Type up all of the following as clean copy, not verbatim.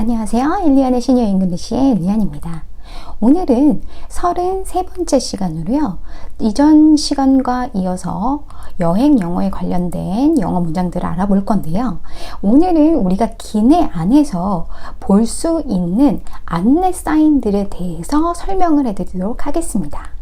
안녕하세요. 일리안의 시니어 잉글리시의 리안입니다. 오늘은 33번째 시간으로요. 이전 시간과 이어서 여행 영어에 관련된 영어 문장들을 알아볼 건데요. 오늘은 우리가 기내 안에서 볼 수 있는 안내 사인들에 대해서 설명을 해드리도록 하겠습니다.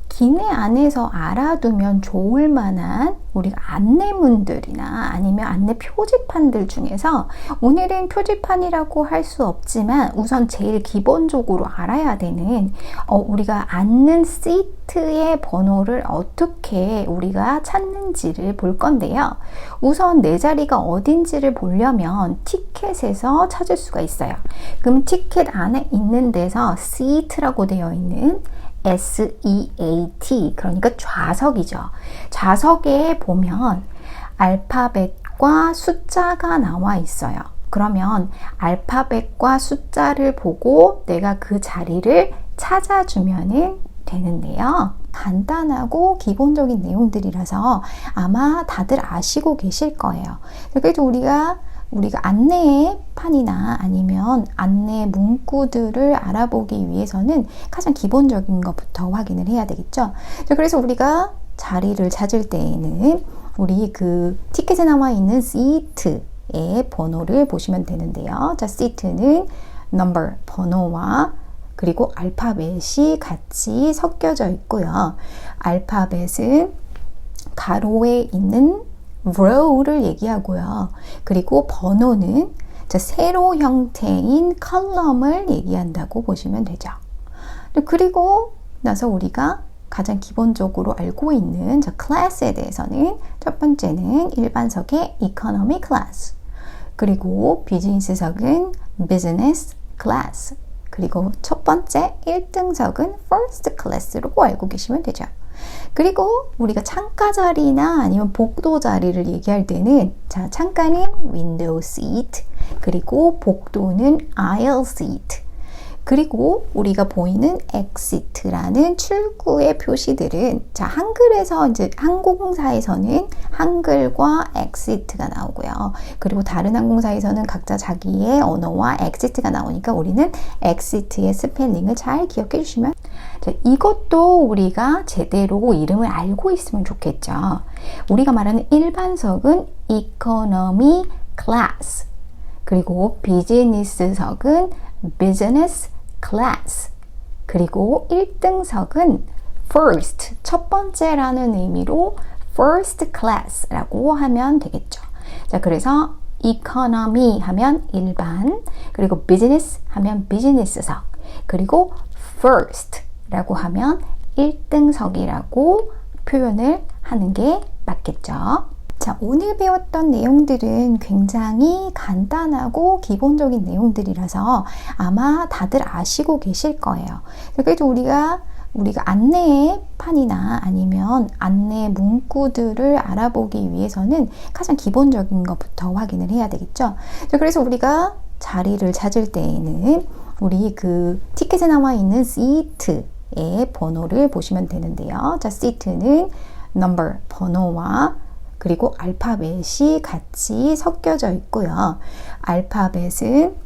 기내 안에서 알아두면 좋을 만한 우리가 안내문들이나 아니면 안내 표지판들 중에서 오늘은 표지판이라고 할 수 없지만 우선 제일 기본적으로 알아야 되는 우리가 앉는 시트의 번호를 어떻게 우리가 찾는지를 볼 건데요. 우선 내 자리가 어딘지를 보려면 티켓에서 찾을 수가 있어요. 그럼 티켓 안에 있는 데서 seat라고 되어 있는 SEAT, 그러니까 좌석이죠. 좌석에 보면 알파벳과 숫자가 나와 있어요. 그러면 알파벳과 숫자를 보고 내가 그 자리를 찾아주면 되는데요. 간단하고 기본적인 내용들이라서 아마 다들 아시고 계실 거예요. 그래도 우리가 안내판이나 아니면 안내 문구들을 알아보기 위해서는 가장 기본적인 것부터 확인을 해야 되겠죠. 그래서 우리가 자리를 찾을 때에는 우리 그 티켓에 나와 있는 시트의 번호를 보시면 되는데요. 자, 시트는 number, 번호와 그리고 알파벳이 같이 섞여져 있고요. 알파벳은 가로에 있는 row를 얘기하고요. 그리고 번호는 세로 형태인 컬럼을 얘기한다고 보시면 되죠. 그리고 나서 우리가 가장 기본적으로 알고 있는 클래스에 대해서는 첫 번째는 일반석의 economy class, 그리고 비즈니스석은 business class, 그리고 첫 번째 1등석은 first class로 알고 계시면 되죠. 그리고 우리가 창가 자리나 아니면 복도 자리를 얘기할 때는 창가는 window seat, 그리고 복도는 aisle seat, 그리고 우리가 보이는 exit라는 출구의 표시들은 한글에서 이제 항공사에서는 한글과 exit가 나오고요. 그리고 다른 항공사에서는 각자 자기의 언어와 exit가 나오니까 우리는 exit의 스펠링을 잘 기억해 주시면 이것도 우리가 제대로 이름을 알고 있으면 좋겠죠. 우리가 말하는 일반석은 economy class, 그리고 비즈니스석은 business class, 그리고 1등석은 first, 첫 번째라는 의미로 first class라고 하면 되겠죠. 자, 그래서 economy 하면 일반, 그리고 business 하면 비즈니스석, 그리고 first 라고 하면 1등석이라고 표현을 하는 게 맞겠죠. 자, 오늘 배웠던 내용들은 굉장히 간단하고 기본적인 내용들이라서 아마 다들 아시고 계실 거예요. 그래도 우리가 안내판이나 아니면 안내 문구들을 알아보기 위해서는 가장 기본적인 것부터 확인을 해야 되겠죠. 그래서 우리가 자리를 찾을 때에는 우리 그 티켓에 나와 있는 시트의 번호를 보시면 되는데요. 자, 시트는 number, 번호와 그리고 알파벳이 같이 섞여져 있고요. 알파벳은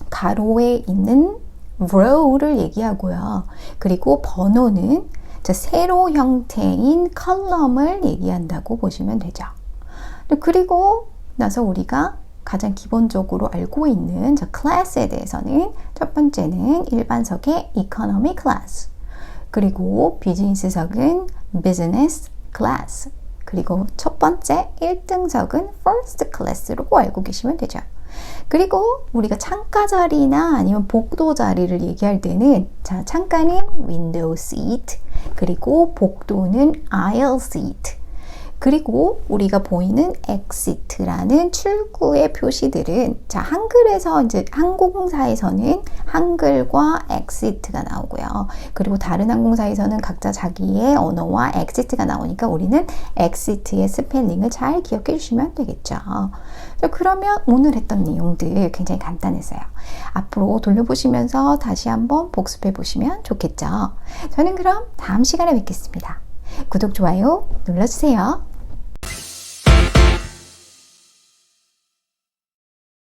가로에 있는 row를 얘기하고요. 그리고 번호는 세로 형태인 컬럼을 얘기한다고 보시면 되죠. 그리고 나서 우리가 가장 기본적으로 알고 있는 클래스에 대해서는 첫 번째는 일반석의 economy class, 그리고 비즈니스석은 business class, 그리고 첫 번째 1등석은 first class로 알고 계시면 되죠. 그리고 우리가 창가 자리나 아니면 복도 자리를 얘기할 때는 창가는 window seat, 그리고 복도는 aisle seat, 그리고 우리가 보이는 exit라는 출구의 표시들은 한글에서 이제 항공사에서는 한글과 exit가 나오고요. 그리고 다른 항공사에서는 각자 자기의 언어와 exit가 나오니까 우리는 exit의 스펠링을 잘 기억해 주시면 되겠죠. 그러면 오늘 했던 내용들 굉장히 간단했어요. 앞으로 돌려보시면서 다시 한번 복습해 보시면 좋겠죠. 저는 그럼 다음 시간에 뵙겠습니다. 구독, 좋아요 눌러주세요.